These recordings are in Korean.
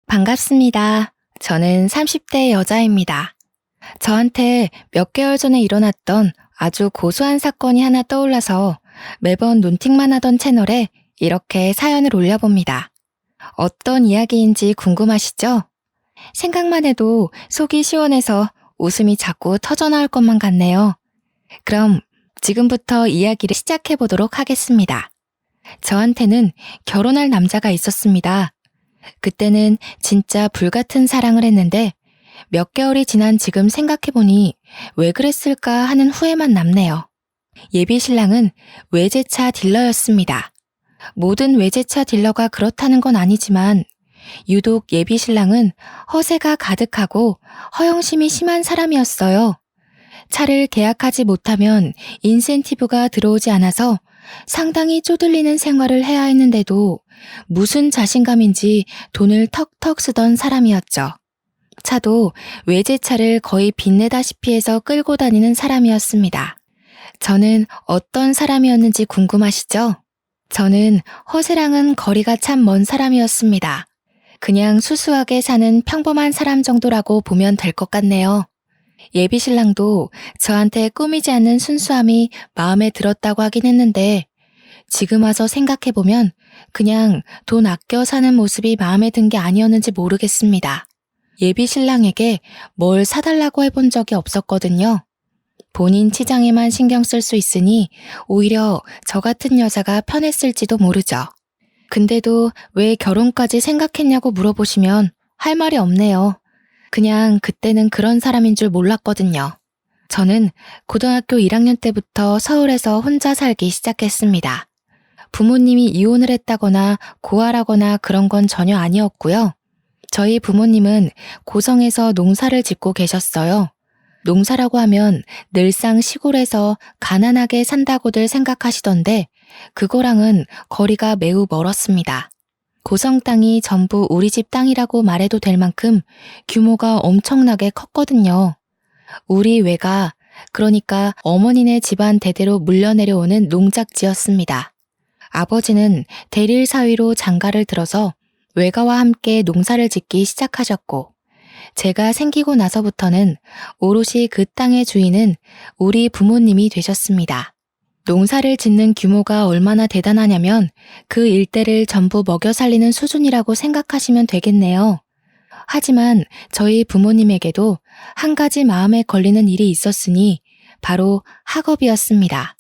반갑습니다. 저는 30대 여자입니다. 저한테 몇 개월 전에 일어났던 아주 고소한 사건이 하나 떠올라서 매번 논팅만 하던 채널에 이렇게 사연을 올려봅니다. 어떤 이야기인지 궁금하시죠? 생각만 해도 속이 시원해서 웃음이 자꾸 터져나올 것만 같네요. 그럼 지금부터 이야기를 시작해 보도록 하겠습니다. 저한테는 결혼할 남자가 있었습니다. 그때는 진짜 불같은 사랑을 했는데 몇 개월이 지난 지금 생각해보니 왜 그랬을까 하는 후회만 남네요. 예비 신랑은 외제차 딜러였습니다. 모든 외제차 딜러가 그렇다는 건 아니지만 유독 예비 신랑은 허세가 가득하고 허영심이 심한 사람이었어요. 차를 계약하지 못하면 인센티브가 들어오지 않아서 상당히 쪼들리는 생활을 해야 했는데도 무슨 자신감인지 돈을 턱턱 쓰던 사람이었죠. 차도 외제차를 거의 빚내다시피 해서 끌고 다니는 사람이었습니다. 저는 어떤 사람이었는지 궁금하시죠? 저는 허세랑은 거리가 참 먼 사람이었습니다. 그냥 수수하게 사는 평범한 사람 정도라고 보면 될 것 같네요. 예비 신랑도 저한테 꾸미지 않는 순수함이 마음에 들었다고 하긴 했는데 지금 와서 생각해보면 그냥 돈 아껴 사는 모습이 마음에 든 게 아니었는지 모르겠습니다. 예비 신랑에게 뭘 사달라고 해본 적이 없었거든요. 본인 치장에만 신경 쓸 수 있으니 오히려 저 같은 여자가 편했을지도 모르죠. 근데도 왜 결혼까지 생각했냐고 물어보시면 할 말이 없네요. 그냥 그때는 그런 사람인 줄 몰랐거든요. 저는 고등학교 1학년 때부터 서울에서 혼자 살기 시작했습니다. 부모님이 이혼을 했다거나 고아라거나 그런 건 전혀 아니었고요. 저희 부모님은 고성에서 농사를 짓고 계셨어요. 농사라고 하면 늘상 시골에서 가난하게 산다고들 생각하시던데 그거랑은 거리가 매우 멀었습니다. 고성 땅이 전부 우리 집 땅이라고 말해도 될 만큼 규모가 엄청나게 컸거든요. 우리 외가, 그러니까 어머니네 집안 대대로 물려내려오는 농작지였습니다. 아버지는 대릴 사위로 장가를 들어서 외가와 함께 농사를 짓기 시작하셨고 제가 생기고 나서부터는 오롯이 그 땅의 주인은 우리 부모님이 되셨습니다. 농사를 짓는 규모가 얼마나 대단하냐면 그 일대를 전부 먹여 살리는 수준이라고 생각하시면 되겠네요. 하지만 저희 부모님에게도 한 가지 마음에 걸리는 일이 있었으니 바로 학업이었습니다.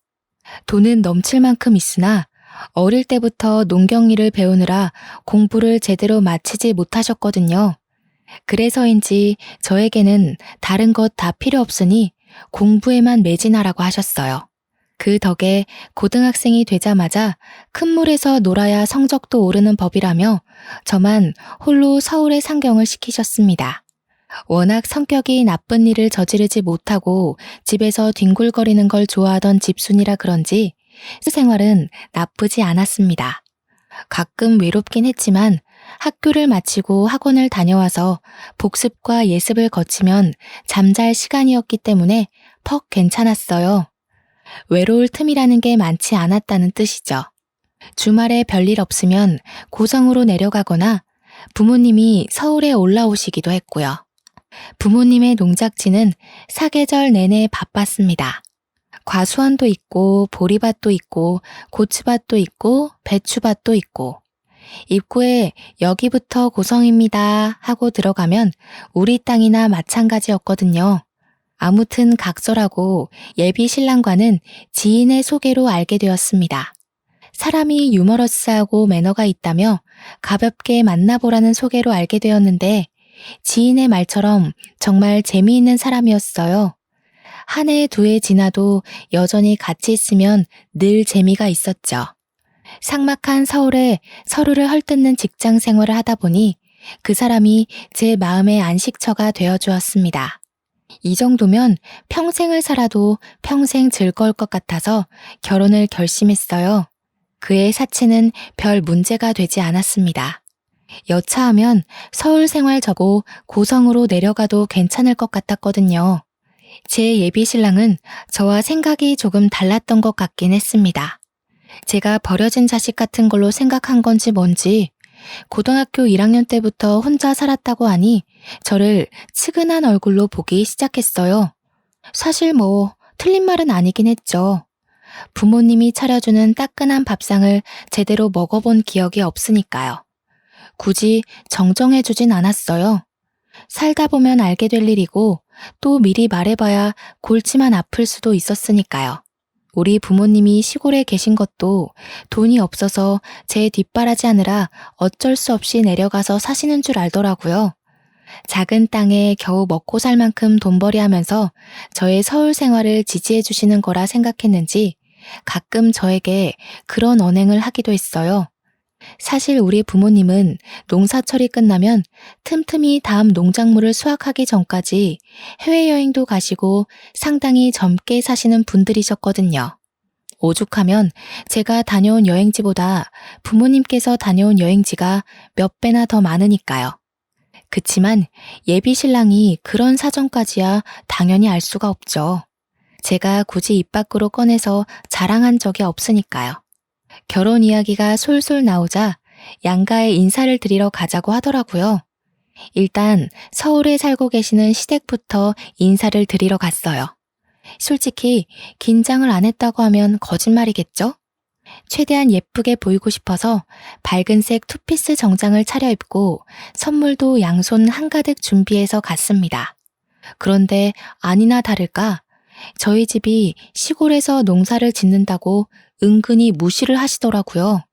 돈은 넘칠 만큼 있으나 어릴 때부터 농경일을 배우느라 공부를 제대로 마치지 못하셨거든요. 그래서인지 저에게는 다른 것 다 필요 없으니 공부에만 매진하라고 하셨어요. 그 덕에 고등학생이 되자마자 큰 물에서 놀아야 성적도 오르는 법이라며 저만 홀로 서울에 상경을 시키셨습니다. 워낙 성격이 나쁜 일을 저지르지 못하고 집에서 뒹굴거리는 걸 좋아하던 집순이라 그런지 생활은 나쁘지 않았습니다. 가끔 외롭긴 했지만 학교를 마치고 학원을 다녀와서 복습과 예습을 거치면 잠잘 시간이었기 때문에 퍽 괜찮았어요. 외로울 틈이라는 게 많지 않았다는 뜻이죠. 주말에 별일 없으면 고성으로 내려가거나 부모님이 서울에 올라오시기도 했고요. 부모님의 농작지는 사계절 내내 바빴습니다. 과수원도 있고 보리밭도 있고 고추밭도 있고 배추밭도 있고 입구에 여기부터 고성입니다 하고 들어가면 우리 땅이나 마찬가지였거든요. 아무튼 각설하고 예비 신랑과는 지인의 소개로 알게 되었습니다. 사람이 유머러스하고 매너가 있다며 가볍게 만나보라는 소개로 알게 되었는데 지인의 말처럼 정말 재미있는 사람이었어요. 한 해, 두 해 지나도 여전히 같이 있으면 늘 재미가 있었죠. 삭막한 서울에 서로를 헐뜯는 직장 생활을 하다 보니 그 사람이 제 마음의 안식처가 되어주었습니다. 이 정도면 평생을 살아도 평생 즐거울 것 같아서 결혼을 결심했어요. 그의 사치는 별 문제가 되지 않았습니다. 여차하면 서울 생활 접고 고성으로 내려가도 괜찮을 것 같았거든요. 제 예비 신랑은 저와 생각이 조금 달랐던 것 같긴 했습니다. 제가 버려진 자식 같은 걸로 생각한 건지 뭔지 고등학교 1학년 때부터 혼자 살았다고 하니 저를 측은한 얼굴로 보기 시작했어요. 사실 틀린 말은 아니긴 했죠. 부모님이 차려주는 따끈한 밥상을 제대로 먹어본 기억이 없으니까요. 굳이 정정해주진 않았어요. 살다 보면 알게 될 일이고 또 미리 말해봐야 골치만 아플 수도 있었으니까요. 우리 부모님이 시골에 계신 것도 돈이 없어서 제 뒷바라지 하느라 어쩔 수 없이 내려가서 사시는 줄 알더라고요. 작은 땅에 겨우 먹고 살 만큼 돈벌이 하면서 저의 서울 생활을 지지해 주시는 거라 생각했는지 가끔 저에게 그런 언행을 하기도 했어요. 사실 우리 부모님은 농사철이 끝나면 틈틈이 다음 농작물을 수확하기 전까지 해외여행도 가시고 상당히 젊게 사시는 분들이셨거든요. 오죽하면 제가 다녀온 여행지보다 부모님께서 다녀온 여행지가 몇 배나 더 많으니까요. 그치만 예비 신랑이 그런 사정까지야 당연히 알 수가 없죠. 제가 굳이 입 밖으로 꺼내서 자랑한 적이 없으니까요. 결혼 이야기가 솔솔 나오자 양가에 인사를 드리러 가자고 하더라고요. 일단 서울에 살고 계시는 시댁부터 인사를 드리러 갔어요. 솔직히 긴장을 안 했다고 하면 거짓말이겠죠? 최대한 예쁘게 보이고 싶어서 밝은색 투피스 정장을 차려입고 선물도 양손 한가득 준비해서 갔습니다. 그런데 아니나 다를까 저희 집이 시골에서 농사를 짓는다고 은근히 무시를 하시더라고요.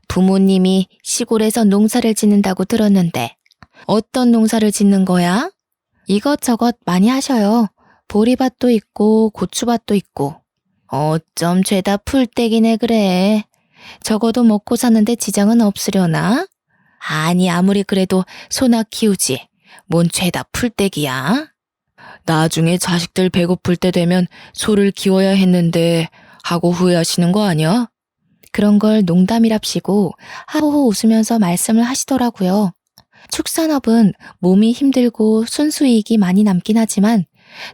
부모님이 시골에서 농사를 짓는다고 들었는데 어떤 농사를 짓는 거야? 이것저것 많이 하셔요. 보리밭도 있고 고추밭도 있고. 어쩜 죄다 풀떼기네 그래. 적어도 먹고 사는데 지장은 없으려나? 아니 아무리 그래도 소나 키우지. 뭔 죄다 풀떼기야? 나중에 자식들 배고플 때 되면 소를 키워야 했는데 하고 후회하시는 거 아니야? 그런 걸 농담이랍시고 하호호 웃으면서 말씀을 하시더라고요. 축산업은 몸이 힘들고 순수이익이 많이 남긴 하지만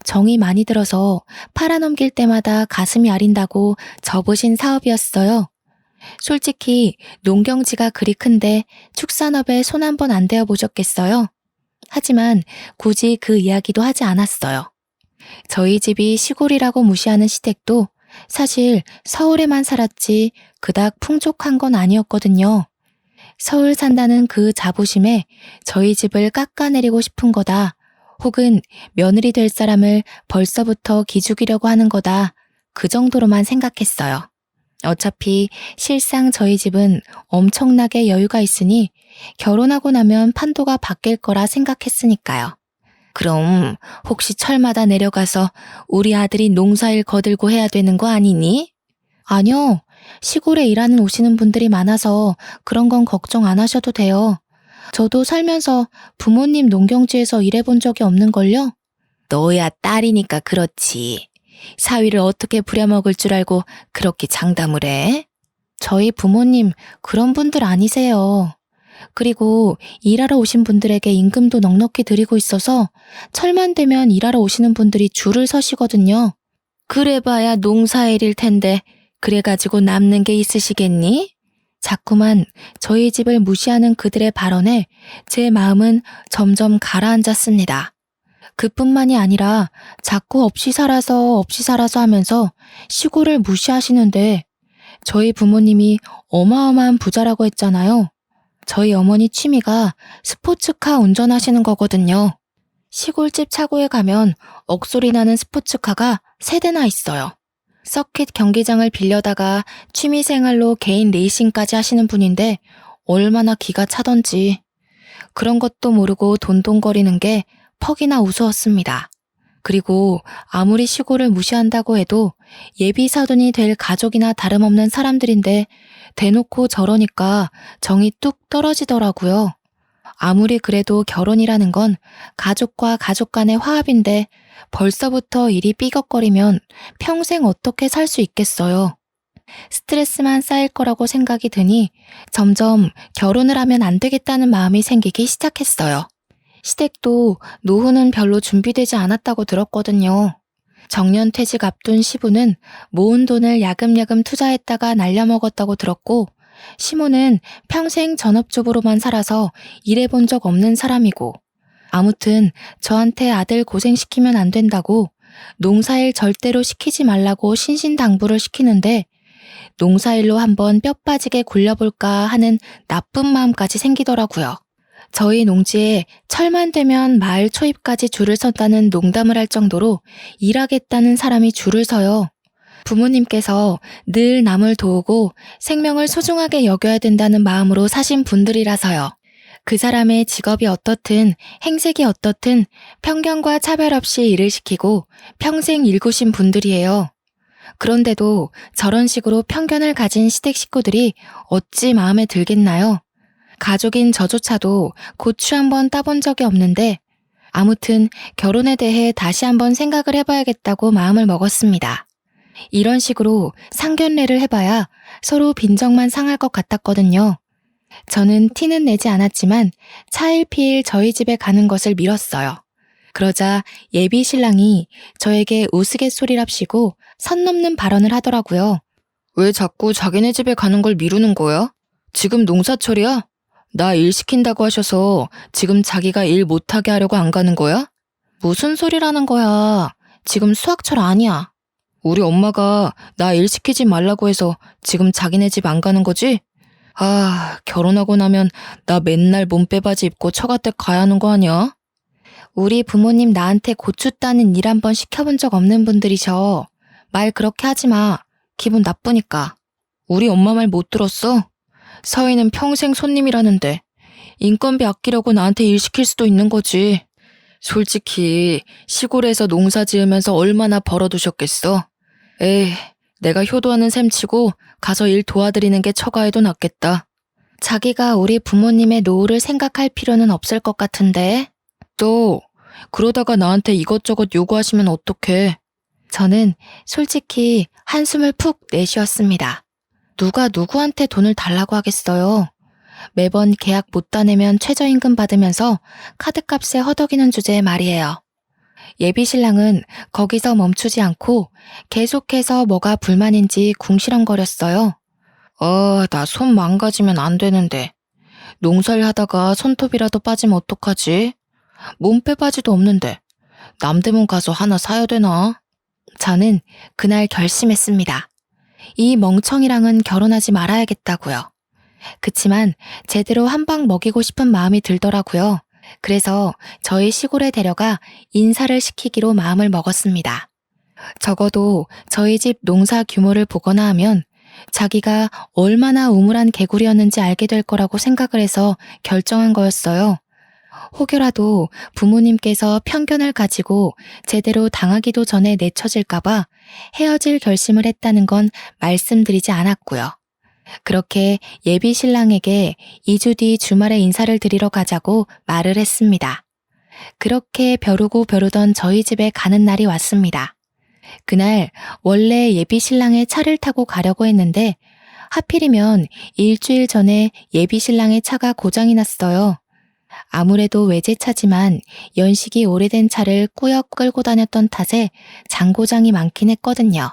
정이 많이 들어서 팔아넘길 때마다 가슴이 아린다고 접으신 사업이었어요. 솔직히 농경지가 그리 큰데 축산업에 손 한 번 안 대어 보셨겠어요? 하지만 굳이 그 이야기도 하지 않았어요. 저희 집이 시골이라고 무시하는 시댁도 사실 서울에만 살았지 그닥 풍족한 건 아니었거든요. 서울 산다는 그 자부심에 저희 집을 깎아내리고 싶은 거다. 혹은 며느리 될 사람을 벌써부터 기죽이려고 하는 거다. 그 정도로만 생각했어요. 어차피 실상 저희 집은 엄청나게 여유가 있으니 결혼하고 나면 판도가 바뀔 거라 생각했으니까요. 그럼 혹시 철마다 내려가서 우리 아들이 농사일 거들고 해야 되는 거 아니니? 아니요. 시골에 일하는 오시는 분들이 많아서 그런 건 걱정 안 하셔도 돼요. 저도 살면서 부모님 농경지에서 일해본 적이 없는걸요? 너야 딸이니까 그렇지. 사위를 어떻게 부려먹을 줄 알고 그렇게 장담을 해? 저희 부모님 그런 분들 아니세요. 그리고 일하러 오신 분들에게 임금도 넉넉히 드리고 있어서 철만 되면 일하러 오시는 분들이 줄을 서시거든요. 그래봐야 농사일일 텐데 그래가지고 남는 게 있으시겠니? 자꾸만 저희 집을 무시하는 그들의 발언에 제 마음은 점점 가라앉았습니다. 그뿐만이 아니라 자꾸 없이 살아서 하면서 시골을 무시하시는데 저희 부모님이 어마어마한 부자라고 했잖아요. 저희 어머니 취미가 스포츠카 운전하시는 거거든요. 시골집 차고에 가면 억소리 나는 스포츠카가 3대나 있어요. 서킷 경기장을 빌려다가 취미생활로 개인 레이싱까지 하시는 분인데 얼마나 기가 차던지. 그런 것도 모르고 돈돈거리는 게 퍽이나 우스웠습니다. 그리고 아무리 시골을 무시한다고 해도 예비 사돈이 될 가족이나 다름없는 사람들인데 대놓고 저러니까 정이 뚝 떨어지더라고요. 아무리 그래도 결혼이라는 건 가족과 가족 간의 화합인데 벌써부터 일이 삐걱거리면 평생 어떻게 살 수 있겠어요. 스트레스만 쌓일 거라고 생각이 드니 점점 결혼을 하면 안 되겠다는 마음이 생기기 시작했어요. 시댁도 노후는 별로 준비되지 않았다고 들었거든요. 정년퇴직 앞둔 시부는 모은 돈을 야금야금 투자했다가 날려먹었다고 들었고 시모는 평생 전업주부로만 살아서 일해본 적 없는 사람이고, 아무튼 저한테 아들 고생시키면 안 된다고 농사일 절대로 시키지 말라고 신신당부를 시키는데, 농사일로 한번 뼈 빠지게 굴려볼까 하는 나쁜 마음까지 생기더라고요. 저희 농지에 철만 되면 마을 초입까지 줄을 선다는 농담을 할 정도로 일하겠다는 사람이 줄을 서요. 부모님께서 늘 남을 도우고 생명을 소중하게 여겨야 된다는 마음으로 사신 분들이라서요. 그 사람의 직업이 어떻든 행색이 어떻든 편견과 차별 없이 일을 시키고 평생 일구신 분들이에요. 그런데도 저런 식으로 편견을 가진 시댁 식구들이 어찌 마음에 들겠나요? 가족인 저조차도 고추 한번 따본 적이 없는데 아무튼 결혼에 대해 다시 한번 생각을 해봐야겠다고 마음을 먹었습니다. 이런 식으로 상견례를 해봐야 서로 빈정만 상할 것 같았거든요. 저는 티는 내지 않았지만 차일피일 저희 집에 가는 것을 미뤘어요. 그러자 예비 신랑이 저에게 우스갯소리랍시고 선 넘는 발언을 하더라고요. 왜 자꾸 자기네 집에 가는 걸 미루는 거야? 지금 농사철이야? 나 일 시킨다고 하셔서 지금 자기가 일 못하게 하려고 안 가는 거야? 무슨 소리라는 거야. 지금 수학철 아니야. 우리 엄마가 나 일 시키지 말라고 해서 지금 자기네 집 안 가는 거지? 아, 결혼하고 나면 나 맨날 몸빼바지 입고 처가댁 가야 하는 거 아니야? 우리 부모님 나한테 고추 따는 일 한번 시켜본 적 없는 분들이셔. 말 그렇게 하지 마. 기분 나쁘니까. 우리 엄마 말 못 들었어? 서희는 평생 손님이라는데 인건비 아끼려고 나한테 일 시킬 수도 있는 거지. 솔직히 시골에서 농사 지으면서 얼마나 벌어두셨겠어? 에이, 내가 효도하는 셈 치고 가서 일 도와드리는 게 처가에도 낫겠다. 자기가 우리 부모님의 노후를 생각할 필요는 없을 것 같은데. 또 그러다가 나한테 이것저것 요구하시면 어떡해. 저는 솔직히 한숨을 푹 내쉬었습니다. 누가 누구한테 돈을 달라고 하겠어요. 매번 계약 못 따내면 최저임금 받으면서 카드값에 허덕이는 주제에 말이에요. 예비 신랑은 거기서 멈추지 않고 계속해서 뭐가 불만인지 궁시렁거렸어요. 나 손 망가지면 안 되는데. 농사일 하다가 손톱이라도 빠지면 어떡하지? 몸빼바지도 없는데 남대문 가서 하나 사야 되나? 저는 그날 결심했습니다. 이 멍청이랑은 결혼하지 말아야겠다고요. 그치만 제대로 한 방 먹이고 싶은 마음이 들더라고요. 그래서 저희 시골에 데려가 인사를 시키기로 마음을 먹었습니다. 적어도 저희 집 농사 규모를 보거나 하면 자기가 얼마나 우물한 개구리였는지 알게 될 거라고 생각을 해서 결정한 거였어요. 혹여라도 부모님께서 편견을 가지고 제대로 당하기도 전에 내쳐질까봐 헤어질 결심을 했다는 건 말씀드리지 않았고요. 그렇게 예비 신랑에게 2주 뒤 주말에 인사를 드리러 가자고 말을 했습니다. 그렇게 벼르고 벼르던 저희 집에 가는 날이 왔습니다. 그날 원래 예비 신랑의 차를 타고 가려고 했는데 하필이면 일주일 전에 예비 신랑의 차가 고장이 났어요. 아무래도 외제차지만 연식이 오래된 차를 꾸역 끌고 다녔던 탓에 장고장이 많긴 했거든요.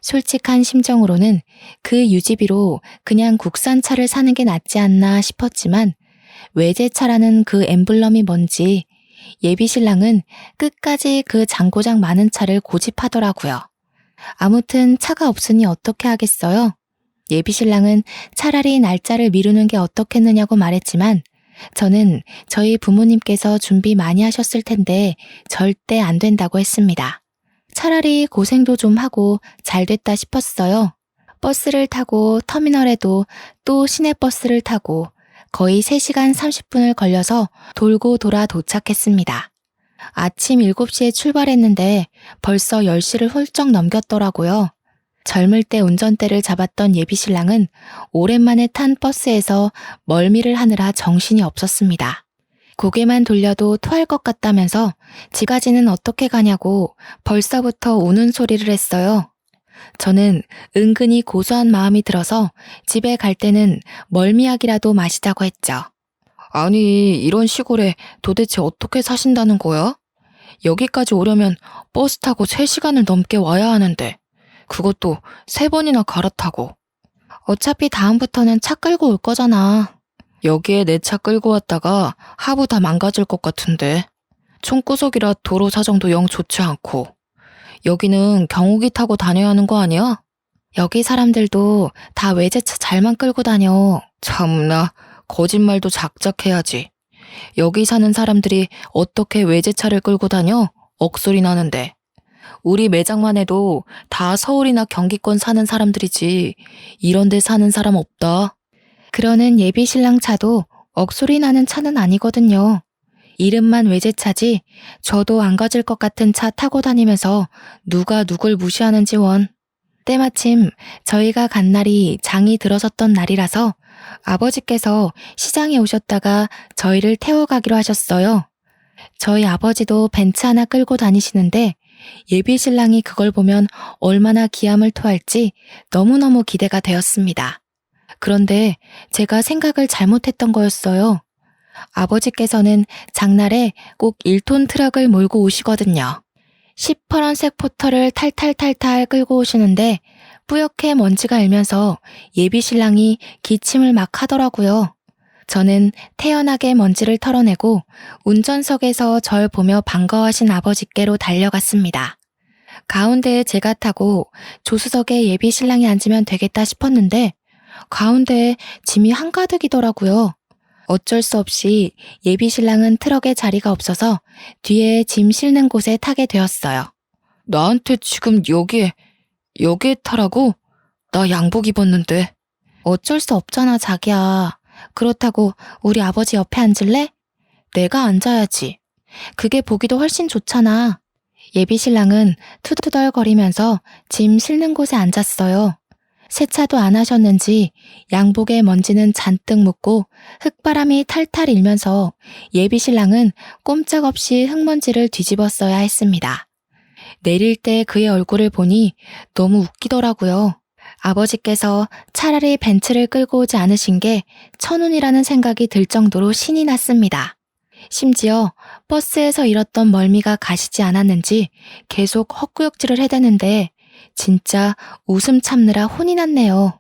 솔직한 심정으로는 그 유지비로 그냥 국산차를 사는 게 낫지 않나 싶었지만 외제차라는 그 엠블럼이 뭔지 예비 신랑은 끝까지 그 장고장 많은 차를 고집하더라고요. 아무튼 차가 없으니 어떻게 하겠어요? 예비 신랑은 차라리 날짜를 미루는 게 어떻겠느냐고 말했지만 저는 저희 부모님께서 준비 많이 하셨을 텐데 절대 안 된다고 했습니다. 차라리 고생도 좀 하고 잘 됐다 싶었어요. 버스를 타고 터미널에도 또 시내버스를 타고 거의 3시간 30분을 걸려서 돌고 돌아 도착했습니다. 아침 7시에 출발했는데 벌써 10시를 훌쩍 넘겼더라고요. 젊을 때 운전대를 잡았던 예비 신랑은 오랜만에 탄 버스에서 멀미를 하느라 정신이 없었습니다. 고개만 돌려도 토할 것 같다면서 지가지는 어떻게 가냐고 벌써부터 우는 소리를 했어요. 저는 은근히 고소한 마음이 들어서 집에 갈 때는 멀미약이라도 마시자고 했죠. 아니, 이런 시골에 도대체 어떻게 사신다는 거야? 여기까지 오려면 버스 타고 3시간을 넘게 와야 하는데 그것도 3번이나 갈아타고. 어차피 다음부터는 차 끌고 올 거잖아. 여기에 내 차 끌고 왔다가 하부 다 망가질 것 같은데. 총구석이라 도로 사정도 영 좋지 않고. 여기는 경운기 타고 다녀야 하는 거 아니야? 여기 사람들도 다 외제차 잘만 끌고 다녀. 참나, 거짓말도 작작해야지. 여기 사는 사람들이 어떻게 외제차를 끌고 다녀? 억소리 나는데. 우리 매장만 해도 다 서울이나 경기권 사는 사람들이지 이런 데 사는 사람 없다. 그러는 예비 신랑 차도 억소리 나는 차는 아니거든요. 이름만 외제차지 저도 안 가질 것 같은 차 타고 다니면서 누가 누굴 무시하는지 원. 때마침 저희가 간 날이 장이 들어섰던 날이라서 아버지께서 시장에 오셨다가 저희를 태워가기로 하셨어요. 저희 아버지도 벤츠 하나 끌고 다니시는데 예비 신랑이 그걸 보면 얼마나 기함을 토할지 너무너무 기대가 되었습니다. 그런데 제가 생각을 잘못했던 거였어요. 아버지께서는 장날에 꼭 1톤 트럭을 몰고 오시거든요. 시퍼런색 포터를 탈탈탈탈 끌고 오시는데 뿌옇게 먼지가 일면서 예비 신랑이 기침을 막 하더라고요. 저는 태연하게 먼지를 털어내고 운전석에서 절 보며 반가워하신 아버지께로 달려갔습니다. 가운데에 제가 타고 조수석에 예비 신랑이 앉으면 되겠다 싶었는데 가운데에 짐이 한가득이더라고요. 어쩔 수 없이 예비 신랑은 트럭에 자리가 없어서 뒤에 짐 실는 곳에 타게 되었어요. 나한테 지금 여기에 타라고? 나 양복 입었는데. 어쩔 수 없잖아, 자기야. 그렇다고 우리 아버지 옆에 앉을래? 내가 앉아야지. 그게 보기도 훨씬 좋잖아. 예비 신랑은 투투덜거리면서 짐 실는 곳에 앉았어요. 세차도 안 하셨는지 양복에 먼지는 잔뜩 묻고 흙바람이 탈탈 일면서 예비 신랑은 꼼짝없이 흙먼지를 뒤집었어야 했습니다. 내릴 때 그의 얼굴을 보니 너무 웃기더라고요. 아버지께서 차라리 벤츠를 끌고 오지 않으신 게 천운이라는 생각이 들 정도로 신이 났습니다. 심지어 버스에서 잃었던 멀미가 가시지 않았는지 계속 헛구역질을 해대는데 진짜 웃음 참느라 혼이 났네요.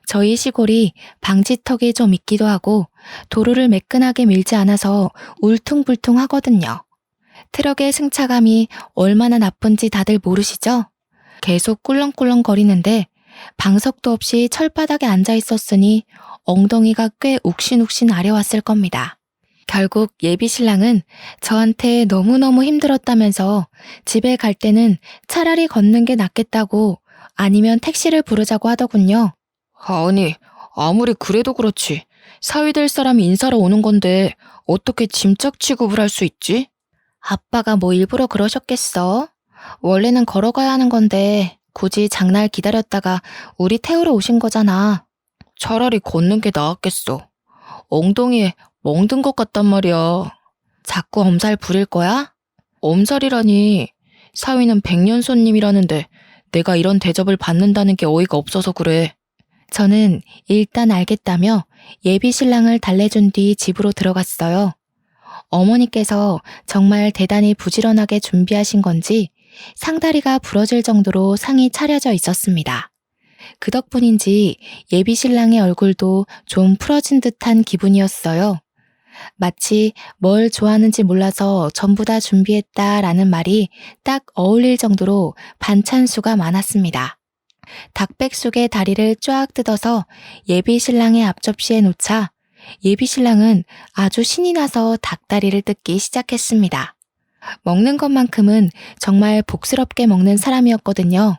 저희 시골이 방지턱이 좀 있기도 하고 도로를 매끈하게 밀지 않아서 울퉁불퉁 하거든요. 트럭의 승차감이 얼마나 나쁜지 다들 모르시죠? 계속 꿀렁꿀렁 거리는데 방석도 없이 철바닥에 앉아 있었으니 엉덩이가 꽤 욱신욱신 아려왔을 겁니다. 결국 예비 신랑은 저한테 너무너무 힘들었다면서 집에 갈 때는 차라리 걷는 게 낫겠다고 아니면 택시를 부르자고 하더군요. 아니, 아무리 그래도 그렇지. 사위 될 사람이 인사로 오는 건데 어떻게 짐짝 취급을 할 수 있지? 아빠가 뭐 일부러 그러셨겠어? 원래는 걸어가야 하는 건데 굳이 장날 기다렸다가 우리 태우러 오신 거잖아. 차라리 걷는 게 나았겠어. 엉덩이에 멍든 것 같단 말이야. 자꾸 엄살 부릴 거야? 엄살이라니. 사위는 백년 손님이라는데 내가 이런 대접을 받는다는 게 어이가 없어서 그래. 저는 일단 알겠다며 예비 신랑을 달래준 뒤 집으로 들어갔어요. 어머니께서 정말 대단히 부지런하게 준비하신 건지 상다리가 부러질 정도로 상이 차려져 있었습니다. 그 덕분인지 예비 신랑의 얼굴도 좀 풀어진 듯한 기분이었어요. 마치 뭘 좋아하는지 몰라서 전부 다 준비했다라는 말이 딱 어울릴 정도로 반찬 수가 많았습니다. 닭백숙의 다리를 쫙 뜯어서 예비 신랑의 앞접시에 놓자 예비 신랑은 아주 신이 나서 닭다리를 뜯기 시작했습니다. 먹는 것만큼은 정말 복스럽게 먹는 사람이었거든요.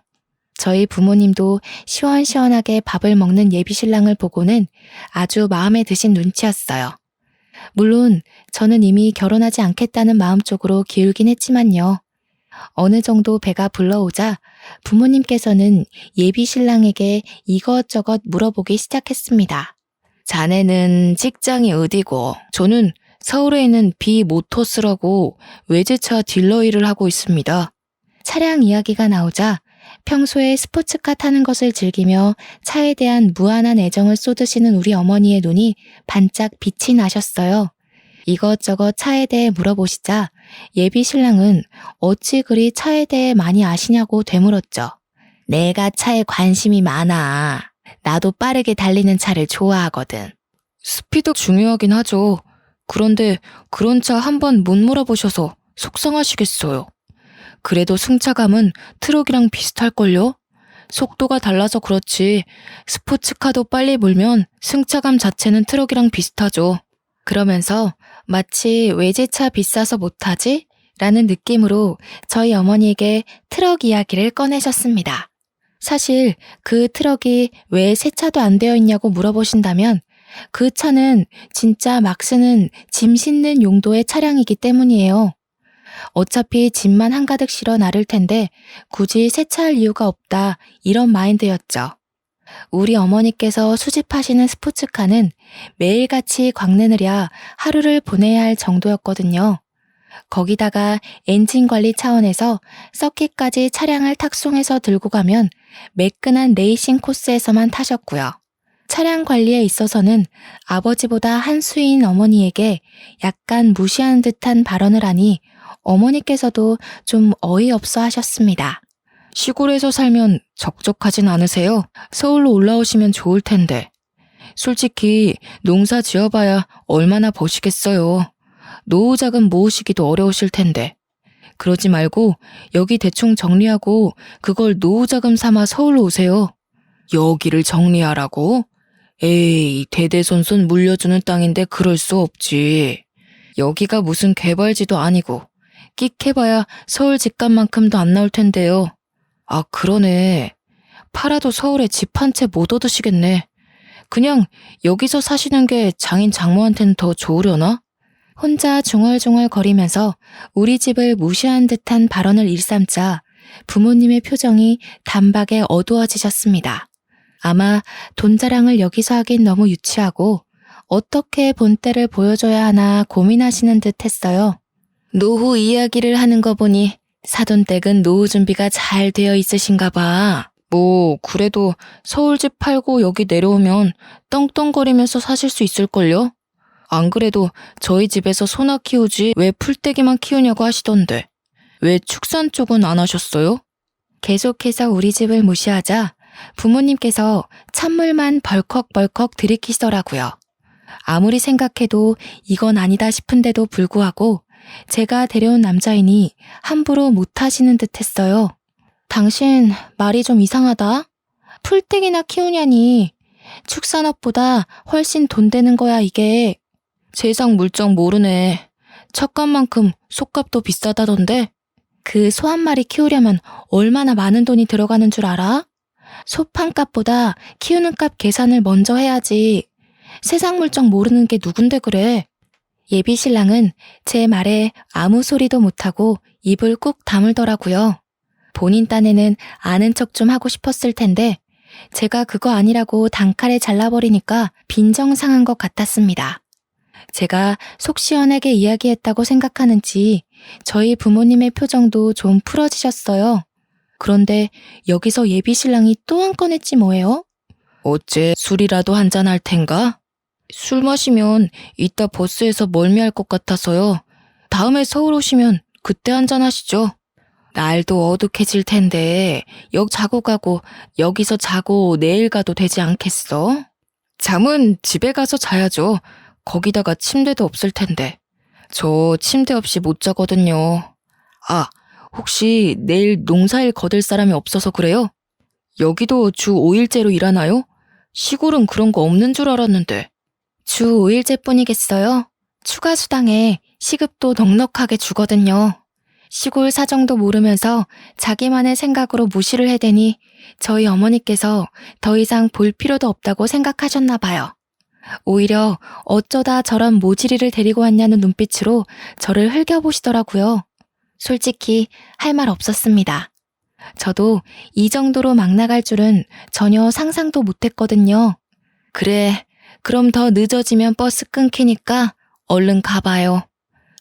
저희 부모님도 시원시원하게 밥을 먹는 예비 신랑을 보고는 아주 마음에 드신 눈치였어요. 물론 저는 이미 결혼하지 않겠다는 마음쪽으로 기울긴 했지만요. 어느 정도 배가 불러오자 부모님께서는 예비 신랑에게 이것저것 물어보기 시작했습니다. 자네는 직장이 어디고? 저는 서울에 있는 비모터스라고 외제차 딜러 일을 하고 있습니다. 차량 이야기가 나오자 평소에 스포츠카 타는 것을 즐기며 차에 대한 무한한 애정을 쏟으시는 우리 어머니의 눈이 반짝 빛이 나셨어요. 이것저것 차에 대해 물어보시자 예비 신랑은 어찌 그리 차에 대해 많이 아시냐고 되물었죠. 내가 차에 관심이 많아. 나도 빠르게 달리는 차를 좋아하거든. 스피드 중요하긴 하죠. 그런데 그런 차 한 번 못 몰아보셔서 속상하시겠어요. 그래도 승차감은 트럭이랑 비슷할걸요? 속도가 달라서 그렇지 스포츠카도 빨리 몰면 승차감 자체는 트럭이랑 비슷하죠. 그러면서 마치 외제차 비싸서 못하지? 라는 느낌으로 저희 어머니에게 트럭 이야기를 꺼내셨습니다. 사실 그 트럭이 왜 세차도 안 되어 있냐고 물어보신다면 그 차는 진짜 막 쓰는 짐 싣는 용도의 차량이기 때문이에요. 어차피 짐만 한가득 실어 나를 텐데 굳이 세차할 이유가 없다 이런 마인드였죠. 우리 어머니께서 수집하시는 스포츠카는 매일같이 광내느랴 하루를 보내야 할 정도였거든요. 거기다가 엔진 관리 차원에서 서킷까지 차량을 탁송해서 들고 가면 매끈한 레이싱 코스에서만 타셨고요. 차량 관리에 있어서는 아버지보다 한 수인 어머니에게 약간 무시하는 듯한 발언을 하니 어머니께서도 좀 어이없어 하셨습니다. 시골에서 살면 적적하진 않으세요? 서울로 올라오시면 좋을 텐데. 솔직히 농사 지어봐야 얼마나 버시겠어요. 노후 자금 모으시기도 어려우실 텐데. 그러지 말고 여기 대충 정리하고 그걸 노후 자금 삼아 서울로 오세요. 여기를 정리하라고? 에이, 대대손손 물려주는 땅인데 그럴 수 없지. 여기가 무슨 개발지도 아니고 끽해봐야 서울 집값만큼도 안 나올 텐데요. 아, 그러네. 팔아도 서울에 집 한 채 못 얻으시겠네. 그냥 여기서 사시는 게 장인 장모한테는 더 좋으려나? 혼자 중얼중얼 거리면서 우리 집을 무시한 듯한 발언을 일삼자 부모님의 표정이 단박에 어두워지셨습니다. 아마 돈 자랑을 여기서 하긴 너무 유치하고 어떻게 본때를 보여줘야 하나 고민하시는 듯 했어요. 노후 이야기를 하는 거 보니 사돈댁은 노후 준비가 잘 되어 있으신가 봐. 뭐 그래도 서울집 팔고 여기 내려오면 떵떵거리면서 사실 수 있을걸요? 안 그래도 저희 집에서 소나 키우지 왜 풀떼기만 키우냐고 하시던데. 왜 축산 쪽은 안 하셨어요? 계속해서 우리 집을 무시하자 부모님께서 찬물만 벌컥벌컥 들이키시더라고요. 아무리 생각해도 이건 아니다 싶은데도 불구하고 제가 데려온 남자이니 함부로 못하시는 듯 했어요. 당신 말이 좀 이상하다. 풀떼기나 키우냐니. 축산업보다 훨씬 돈 되는 거야 이게. 세상 물정 모르네. 척값만큼 속값도 비싸다던데. 그 소 한 마리 키우려면 얼마나 많은 돈이 들어가는 줄 알아? 소 판값보다 키우는 값 계산을 먼저 해야지. 세상 물정 모르는 게 누군데 그래. 예비 신랑은 제 말에 아무 소리도 못하고 입을 꾹 다물더라고요. 본인 딴에는 아는 척 좀 하고 싶었을 텐데 제가 그거 아니라고 단칼에 잘라버리니까 빈정상한 것 같았습니다. 제가 속 시원하게 이야기했다고 생각하는지 저희 부모님의 표정도 좀 풀어지셨어요. 그런데 여기서 예비 신랑이 또 한 건 했지 뭐예요? 어째 술이라도 한잔 할 텐가? 술 마시면 이따 버스에서 멀미할 것 같아서요. 다음에 서울 오시면 그때 한잔 하시죠. 날도 어둑해질 텐데 역 자고 가고 여기서 자고 내일 가도 되지 않겠어? 잠은 집에 가서 자야죠. 거기다가 침대도 없을 텐데. 저 침대 없이 못 자거든요. 아, 혹시 내일 농사일 거들 사람이 없어서 그래요? 여기도 주 5일제로 일하나요? 시골은 그런 거 없는 줄 알았는데. 주 5일제뿐이겠어요? 추가 수당에 시급도 넉넉하게 주거든요. 시골 사정도 모르면서 자기만의 생각으로 무시를 해대니 저희 어머니께서 더 이상 볼 필요도 없다고 생각하셨나 봐요. 오히려 어쩌다 저런 모지리를 데리고 왔냐는 눈빛으로 저를 흘겨보시더라고요. 솔직히 할 말 없었습니다. 저도 이 정도로 막 나갈 줄은 전혀 상상도 못했거든요. 그래, 그럼 더 늦어지면 버스 끊기니까 얼른 가봐요.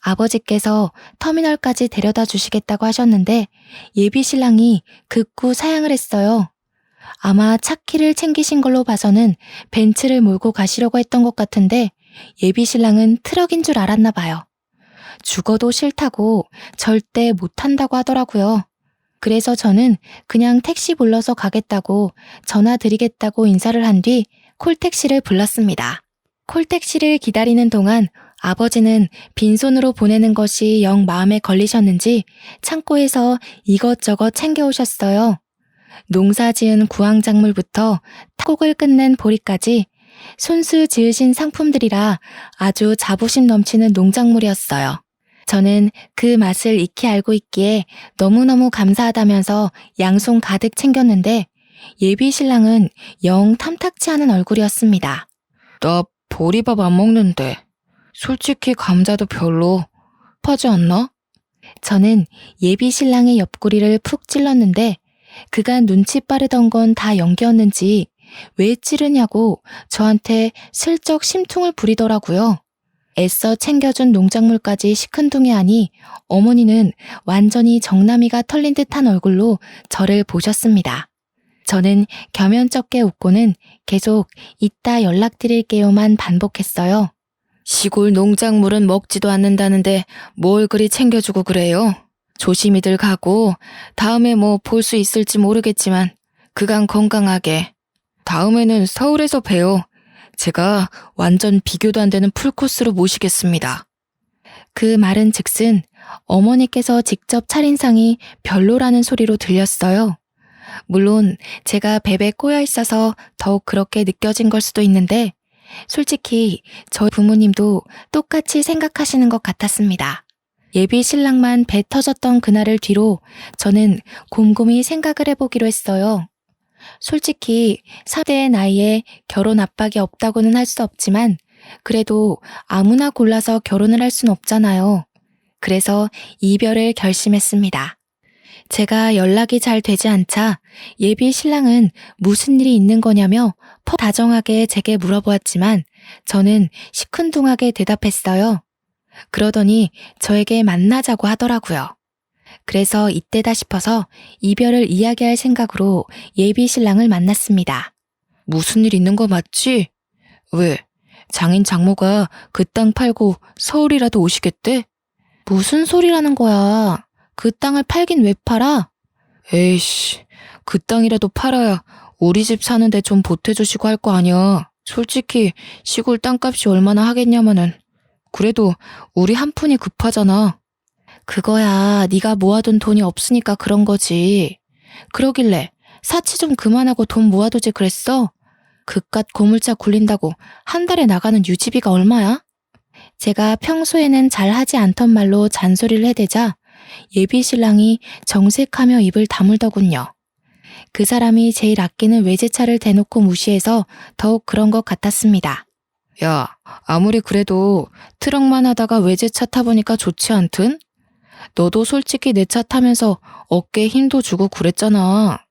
아버지께서 터미널까지 데려다 주시겠다고 하셨는데 예비 신랑이 극구 사양을 했어요. 아마 차 키를 챙기신 걸로 봐서는 벤츠를 몰고 가시려고 했던 것 같은데 예비 신랑은 트럭인 줄 알았나 봐요. 죽어도 싫다고 절대 못한다고 하더라고요. 그래서 저는 그냥 택시 불러서 가겠다고 전화 드리겠다고 인사를 한 뒤 콜택시를 불렀습니다. 콜택시를 기다리는 동안 아버지는 빈손으로 보내는 것이 영 마음에 걸리셨는지 창고에서 이것저것 챙겨오셨어요. 농사 지은 구황작물부터 타곡을 끝낸 보리까지 손수 지으신 상품들이라 아주 자부심 넘치는 농작물이었어요. 저는 그 맛을 익히 알고 있기에 너무너무 감사하다면서 양손 가득 챙겼는데 예비 신랑은 영 탐탁치 않은 얼굴이었습니다. 나 보리밥 안 먹는데 솔직히 감자도 별로 하지 않나? 저는 예비 신랑의 옆구리를 푹 찔렀는데 그간 눈치 빠르던 건 다 연기였는지 왜 찌르냐고 저한테 슬쩍 심퉁을 부리더라고요. 애써 챙겨준 농작물까지 시큰둥해 하니 어머니는 완전히 정나미가 털린 듯한 얼굴로 저를 보셨습니다. 저는 겸연쩍게 웃고는 계속 이따 연락드릴게요만 반복했어요. 시골 농작물은 먹지도 않는다는데 뭘 그리 챙겨주고 그래요? 조심히들 가고 다음에 뭐 볼 수 있을지 모르겠지만 그간 건강하게. 다음에는 서울에서 봬요. 제가 완전 비교도 안 되는 풀코스로 모시겠습니다. 그 말은 즉슨 어머니께서 직접 차린 상이 별로라는 소리로 들렸어요. 물론 제가 뵙에 꼬여 있어서 더욱 그렇게 느껴진 걸 수도 있는데 솔직히 저희 부모님도 똑같이 생각하시는 것 같았습니다. 예비 신랑만 배 터졌던 그날을 뒤로 저는 곰곰이 생각을 해보기로 했어요. 솔직히 40대의 나이에 결혼 압박이 없다고는 할 수 없지만 그래도 아무나 골라서 결혼을 할 순 없잖아요. 그래서 이별을 결심했습니다. 제가 연락이 잘 되지 않자 예비 신랑은 무슨 일이 있는 거냐며 퍽 다정하게 제게 물어보았지만 저는 시큰둥하게 대답했어요. 그러더니 저에게 만나자고 하더라고요. 그래서 이때다 싶어서 이별을 이야기할 생각으로 예비 신랑을 만났습니다. 무슨 일 있는 거 맞지? 왜? 장인 장모가 그 땅 팔고 서울이라도 오시겠대? 무슨 소리라는 거야. 그 땅을 팔긴 왜 팔아? 에이씨, 그 땅이라도 팔아야 우리 집 사는데 좀 보태주시고 할 거 아니야. 솔직히 시골 땅값이 얼마나 하겠냐마는. 그래도 우리 한 푼이 급하잖아. 그거야 네가 모아둔 돈이 없으니까 그런 거지. 그러길래 사치 좀 그만하고 돈 모아두지 그랬어? 그깟 고물자 굴린다고 한 달에 나가는 유지비가 얼마야? 제가 평소에는 잘하지 않던 말로 잔소리를 해대자 예비 신랑이 정색하며 입을 다물더군요. 그 사람이 제일 아끼는 외제차를 대놓고 무시해서 더욱 그런 것 같았습니다. 야, 아무리 그래도 트럭만 하다가 외제차 타보니까 좋지 않든? 너도 솔직히 내 차 타면서 어깨에 힘도 주고 그랬잖아.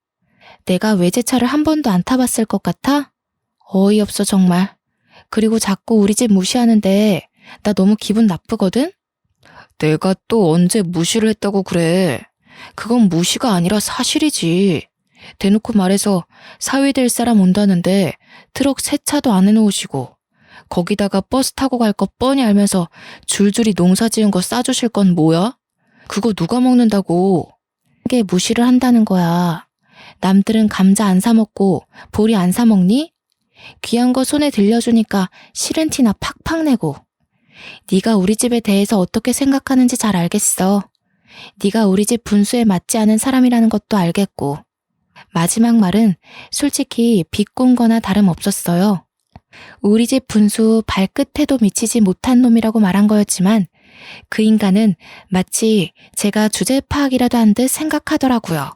내가 외제차를 한 번도 안 타봤을 것 같아? 어이없어 정말. 그리고 자꾸 우리 집 무시하는데 나 너무 기분 나쁘거든? 내가 또 언제 무시를 했다고 그래. 그건 무시가 아니라 사실이지. 대놓고 말해서 사위 될 사람 온다는데 트럭 세 차도 안 해놓으시고 거기다가 버스 타고 갈 거 뻔히 알면서 줄줄이 농사 지은 거 싸주실 건 뭐야? 그거 누가 먹는다고. 그게 무시를 한다는 거야. 남들은 감자 안 사 먹고 보리 안 사 먹니? 귀한 거 손에 들려주니까 싫은 티나 팍팍 내고. 네가 우리 집에 대해서 어떻게 생각하는지 잘 알겠어. 네가 우리 집 분수에 맞지 않은 사람이라는 것도 알겠고. 마지막 말은 솔직히 비꼰 거나 다름없었어요. 우리 집 분수 발끝에도 미치지 못한 놈이라고 말한 거였지만 그 인간은 마치 제가 주제 파악이라도 한 듯 생각하더라고요.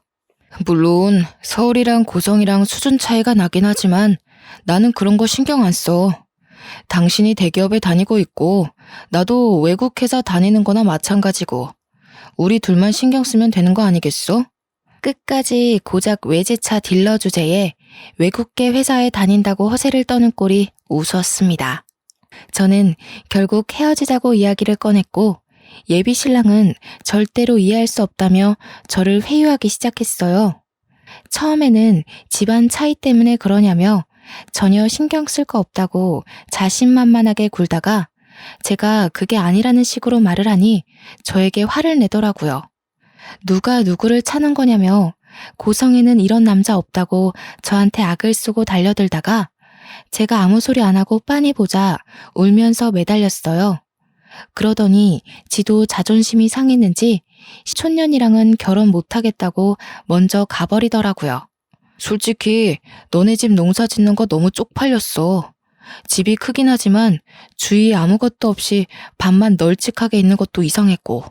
물론 서울이랑 고성이랑 수준 차이가 나긴 하지만 나는 그런 거 신경 안 써. 당신이 대기업에 다니고 있고 나도 외국 회사 다니는 거나 마찬가지고 우리 둘만 신경 쓰면 되는 거 아니겠어? 끝까지 고작 외제차 딜러 주제에 외국계 회사에 다닌다고 허세를 떠는 꼴이 우스웠습니다. 저는 결국 헤어지자고 이야기를 꺼냈고 예비 신랑은 절대로 이해할 수 없다며 저를 회유하기 시작했어요. 처음에는 집안 차이 때문에 그러냐며 전혀 신경 쓸 거 없다고 자신만만하게 굴다가 제가 그게 아니라는 식으로 말을 하니 저에게 화를 내더라고요. 누가 누구를 차는 거냐며 고성에는 이런 남자 없다고 저한테 악을 쓰고 달려들다가 제가 아무 소리 안 하고 빤히 보자 울면서 매달렸어요. 그러더니 지도 자존심이 상했는지 시촌년이랑은 결혼 못하겠다고 먼저 가버리더라고요. 솔직히 너네 집 농사 짓는 거 너무 쪽팔렸어. 집이 크긴 하지만 주위에 아무것도 없이 밭만 널찍하게 있는 것도 이상했고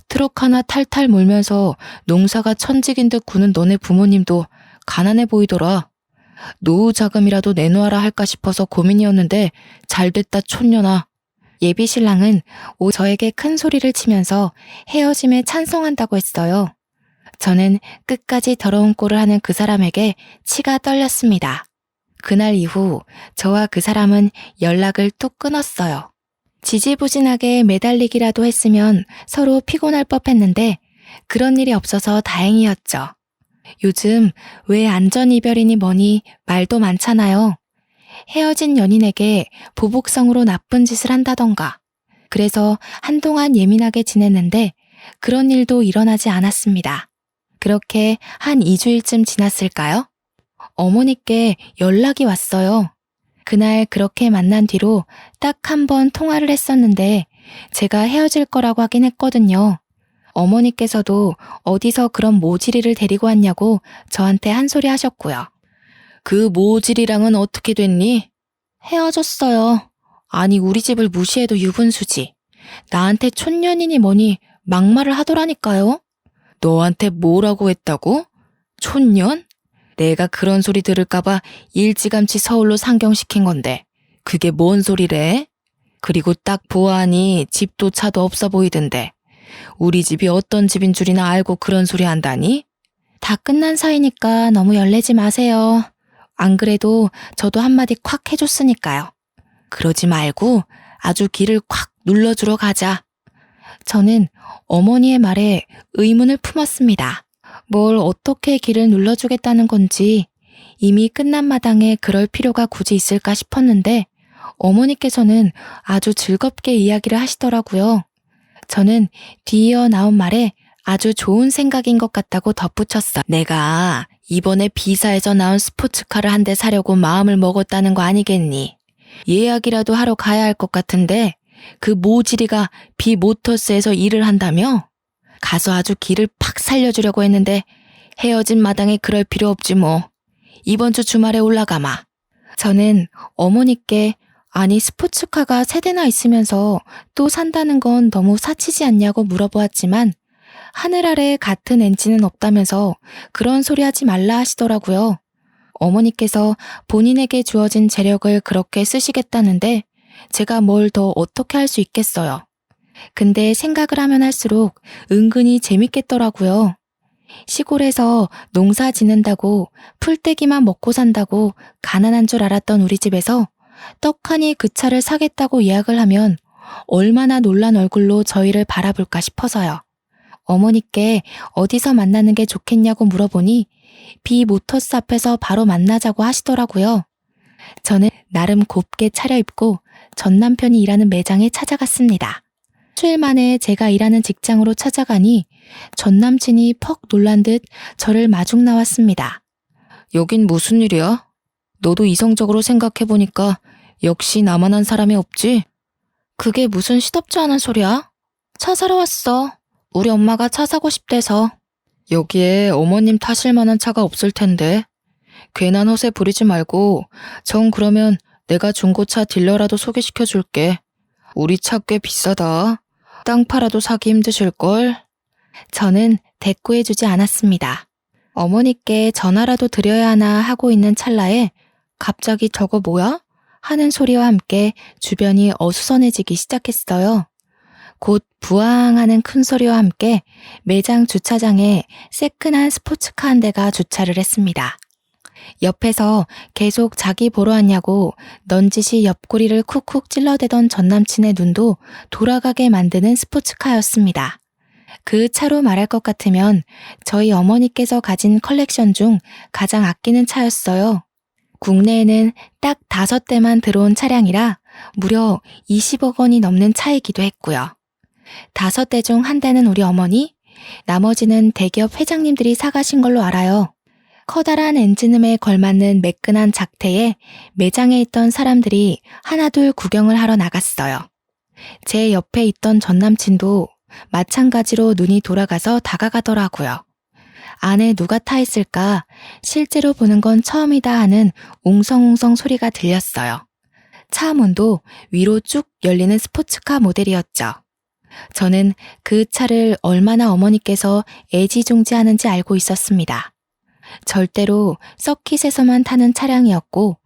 트럭 하나 탈탈 몰면서 농사가 천직인 듯 구는 너네 부모님도 가난해 보이더라. 노후 자금이라도 내놓아라 할까 싶어서 고민이었는데 잘됐다 촌년아. 예비 신랑은 저에게 큰 소리를 치면서 헤어짐에 찬성한다고 했어요. 저는 끝까지 더러운 꼴을 하는 그 사람에게 치가 떨렸습니다. 그날 이후 저와 그 사람은 연락을 뚝 끊었어요. 지지부진하게 매달리기라도 했으면 서로 피곤할 법했는데 그런 일이 없어서 다행이었죠. 요즘 왜 안전이별이니 뭐니 말도 많잖아요. 헤어진 연인에게 보복성으로 나쁜 짓을 한다던가. 그래서 한동안 예민하게 지냈는데 그런 일도 일어나지 않았습니다. 그렇게 한 2주일쯤 지났을까요? 어머니께 연락이 왔어요. 그날 그렇게 만난 뒤로 딱 한 번 통화를 했었는데 제가 헤어질 거라고 하긴 했거든요. 어머니께서도 어디서 그런 모질이를 데리고 왔냐고 저한테 한 소리 하셨고요. 그 모질이랑은 어떻게 됐니? 헤어졌어요. 아니 우리 집을 무시해도 유분수지. 나한테 촌년이니 뭐니 막말을 하더라니까요. 너한테 뭐라고 했다고? 촌년? 내가 그런 소리 들을까봐 일찌감치 서울로 상경시킨 건데 그게 뭔 소리래? 그리고 딱 보아하니 집도 차도 없어 보이던데 우리 집이 어떤 집인 줄이나 알고 그런 소리 한다니? 다 끝난 사이니까 너무 열내지 마세요. 안 그래도 저도 한마디 콱 해줬으니까요. 그러지 말고 아주 귀를 콱 눌러주러 가자. 저는 어머니의 말에 의문을 품었습니다. 뭘 어떻게 귀를 눌러주겠다는 건지 이미 끝난 마당에 그럴 필요가 굳이 있을까 싶었는데 어머니께서는 아주 즐겁게 이야기를 하시더라고요. 저는 뒤이어 나온 말에 아주 좋은 생각인 것 같다고 덧붙였어요. 내가 이번에 비사에서 나온 스포츠카를 한 대 사려고 마음을 먹었다는 거 아니겠니? 예약이라도 하러 가야 할 것 같은데 그 모지리가 비모터스에서 일을 한다며? 가서 아주 기를 팍 살려주려고 했는데 헤어진 마당에 그럴 필요 없지 뭐. 이번 주 주말에 올라가마. 저는 어머니께 아니 스포츠카가 3대나 있으면서 또 산다는 건 너무 사치지 않냐고 물어보았지만 하늘 아래 같은 엔진은 없다면서 그런 소리 하지 말라 하시더라고요. 어머니께서 본인에게 주어진 재력을 그렇게 쓰시겠다는데 제가 뭘 더 어떻게 할 수 있겠어요. 근데 생각을 하면 할수록 은근히 재밌겠더라고요. 시골에서 농사 짓는다고 풀떼기만 먹고 산다고 가난한 줄 알았던 우리 집에서 떡하니 그 차를 사겠다고 예약을 하면 얼마나 놀란 얼굴로 저희를 바라볼까 싶어서요. 어머니께 어디서 만나는 게 좋겠냐고 물어보니 비모터스 앞에서 바로 만나자고 하시더라고요. 저는 나름 곱게 차려입고 전 남편이 일하는 매장에 찾아갔습니다. 수일 만에 제가 일하는 직장으로 찾아가니 전 남친이 퍽 놀란 듯 저를 마중 나왔습니다. 여긴 무슨 일이야? 너도 이성적으로 생각해보니까 역시 나만 한 사람이 없지? 그게 무슨 시덥지 않은 소리야? 차 사러 왔어. 우리 엄마가 차 사고 싶대서. 여기에 어머님 타실 만한 차가 없을 텐데. 괜한 허세 부리지 말고 정 그러면 내가 중고차 딜러라도 소개시켜줄게. 우리 차 꽤 비싸다. 땅 팔아도 사기 힘드실걸? 저는 대꾸해주지 않았습니다. 어머니께 전화라도 드려야 하나 하고 있는 찰나에 갑자기 저거 뭐야? 하는 소리와 함께 주변이 어수선해지기 시작했어요. 곧 부앙하는 큰 소리와 함께 매장 주차장에 새끈한 스포츠카 한 대가 주차를 했습니다. 옆에서 계속 자기 보러 왔냐고 넌지시 옆구리를 쿡쿡 찔러대던 전남친의 눈도 돌아가게 만드는 스포츠카였습니다. 그 차로 말할 것 같으면 저희 어머니께서 가진 컬렉션 중 가장 아끼는 차였어요. 국내에는 딱 5대만 들어온 차량이라 무려 20억 원이 넘는 차이기도 했고요. 5대 중 한 대는 우리 어머니, 나머지는 대기업 회장님들이 사가신 걸로 알아요. 커다란 엔진음에 걸맞는 매끈한 작태에 매장에 있던 사람들이 하나둘 구경을 하러 나갔어요. 제 옆에 있던 전남친도 마찬가지로 눈이 돌아가서 다가가더라고요. 안에 누가 타 있을까 실제로 보는 건 처음이다 하는 웅성웅성 소리가 들렸어요. 차 문도 위로 쭉 열리는 스포츠카 모델이었죠. 저는 그 차를 얼마나 어머니께서 애지중지하는지 알고 있었습니다. 절대로 서킷에서만 타는 차량이었고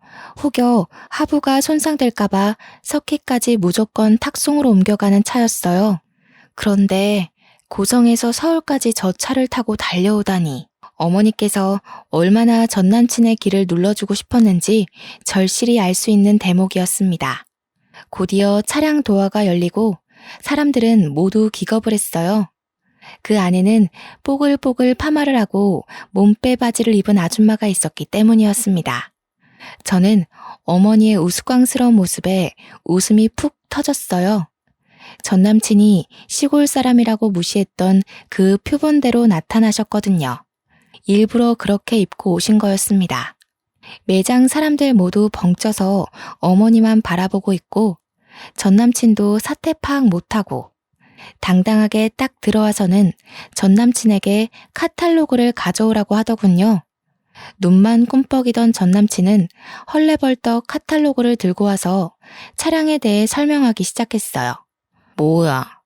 혹여 하부가 손상될까봐 서킷까지 무조건 탁송으로 옮겨가는 차였어요. 그런데 고성에서 서울까지 저 차를 타고 달려오다니 어머니께서 얼마나 전남친의 길을 눌러주고 싶었는지 절실히 알 수 있는 대목이었습니다. 곧이어 차량 도어가 열리고 사람들은 모두 기겁을 했어요. 그 안에는 뽀글뽀글 파마를 하고 몸빼 바지를 입은 아줌마가 있었기 때문이었습니다. 저는 어머니의 우스꽝스러운 모습에 웃음이 푹 터졌어요. 전남친이 시골 사람이라고 무시했던 그 표본대로 나타나셨거든요. 일부러 그렇게 입고 오신 거였습니다. 매장 사람들 모두 벙쪄서 어머니만 바라보고 있고 전남친도 사태 파악 못하고 당당하게 딱 들어와서는 전남친에게 카탈로그를 가져오라고 하더군요. 눈만 꿈뻑이던 전남친은 헐레벌떡 카탈로그를 들고 와서 차량에 대해 설명하기 시작했어요. 뭐야,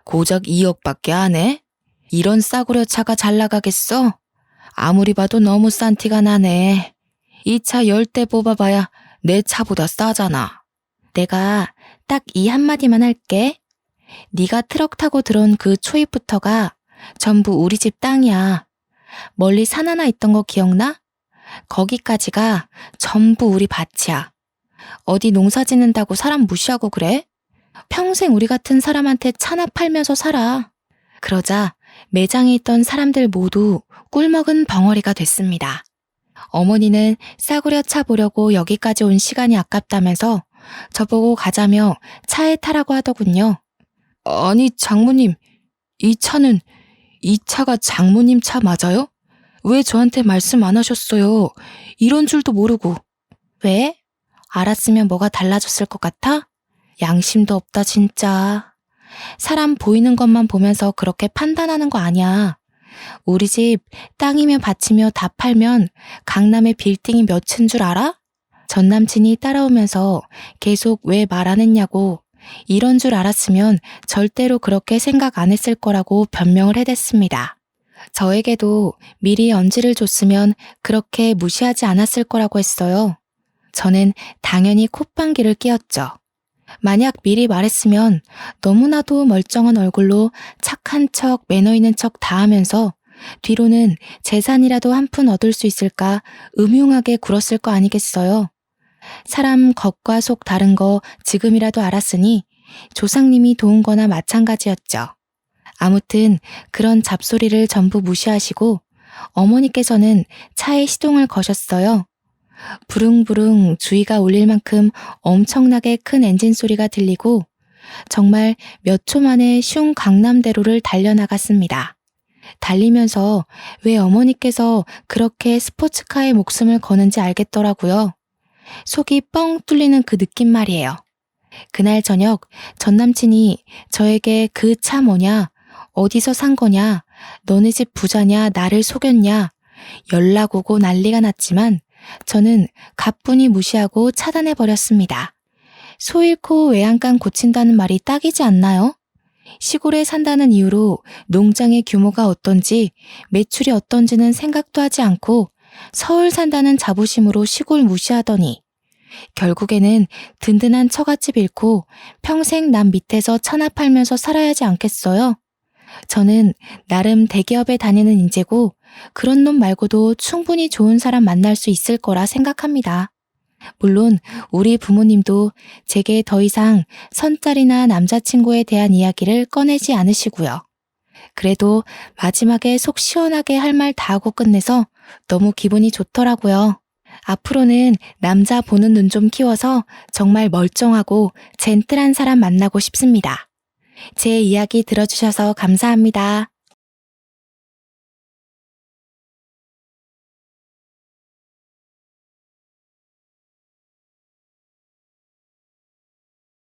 고작 2억밖에 안 해? 이런 싸구려 차가 잘 나가겠어? 아무리 봐도 너무 싼 티가 나네. 이 차 10대 뽑아봐야 내 차보다 싸잖아. 내가 딱 이 한마디만 할게. 네가 트럭 타고 들어온 그 초입부터가 전부 우리 집 땅이야. 멀리 산 하나 있던 거 기억나? 거기까지가 전부 우리 밭이야. 어디 농사 짓는다고 사람 무시하고 그래? 평생 우리 같은 사람한테 차나 팔면서 살아. 그러자 매장에 있던 사람들 모두 꿀먹은 벙어리가 됐습니다. 어머니는 싸구려 차 보려고 여기까지 온 시간이 아깝다면서 저보고 가자며 차에 타라고 하더군요. 아니 장모님, 이 차가 장모님 차 맞아요? 왜 저한테 말씀 안 하셨어요? 이런 줄도 모르고. 왜? 알았으면 뭐가 달라졌을 것 같아? 양심도 없다 진짜. 사람 보이는 것만 보면서 그렇게 판단하는 거 아니야. 우리 집 땅이며 밭이며 다 팔면 강남에 빌딩이 몇인 줄 알아? 전남친이 따라오면서 계속 왜 말 안 했냐고 이런 줄 알았으면 절대로 그렇게 생각 안 했을 거라고 변명을 해댔습니다. 저에게도 미리 언지를 줬으면 그렇게 무시하지 않았을 거라고 했어요. 저는 당연히 콧방귀를 뀌었죠. 만약 미리 말했으면 너무나도 멀쩡한 얼굴로 착한 척, 매너 있는 척 다 하면서 뒤로는 재산이라도 한 푼 얻을 수 있을까 음흉하게 굴었을 거 아니겠어요. 사람 겉과 속 다른 거 지금이라도 알았으니 조상님이 도운 거나 마찬가지였죠. 아무튼 그런 잡소리를 전부 무시하시고 어머니께서는 차에 시동을 거셨어요. 부릉부릉 주위가 울릴 만큼 엄청나게 큰 엔진 소리가 들리고 정말 몇 초 만에 슝 강남대로를 달려나갔습니다. 달리면서 왜 어머니께서 그렇게 스포츠카에 목숨을 거는지 알겠더라고요. 속이 뻥 뚫리는 그 느낌 말이에요. 그날 저녁 전남친이 저에게 그 차 뭐냐, 어디서 산 거냐, 너네 집 부자냐, 나를 속였냐 연락 오고 난리가 났지만 저는 가뿐히 무시하고 차단해버렸습니다. 소 잃고 외양간 고친다는 말이 딱이지 않나요? 시골에 산다는 이유로 농장의 규모가 어떤지 매출이 어떤지는 생각도 하지 않고 서울 산다는 자부심으로 시골 무시하더니 결국에는 든든한 처갓집 잃고 평생 남 밑에서 차나 팔면서 살아야 하지 않겠어요? 저는 나름 대기업에 다니는 인재고 그런 놈 말고도 충분히 좋은 사람 만날 수 있을 거라 생각합니다. 물론 우리 부모님도 제게 더 이상 선딸이나 남자친구에 대한 이야기를 꺼내지 않으시고요. 그래도 마지막에 속 시원하게 할 말 다 하고 끝내서 너무 기분이 좋더라고요. 앞으로는 남자 보는 눈 좀 키워서 정말 멀쩡하고 젠틀한 사람 만나고 싶습니다. 제 이야기 들어주셔서 감사합니다.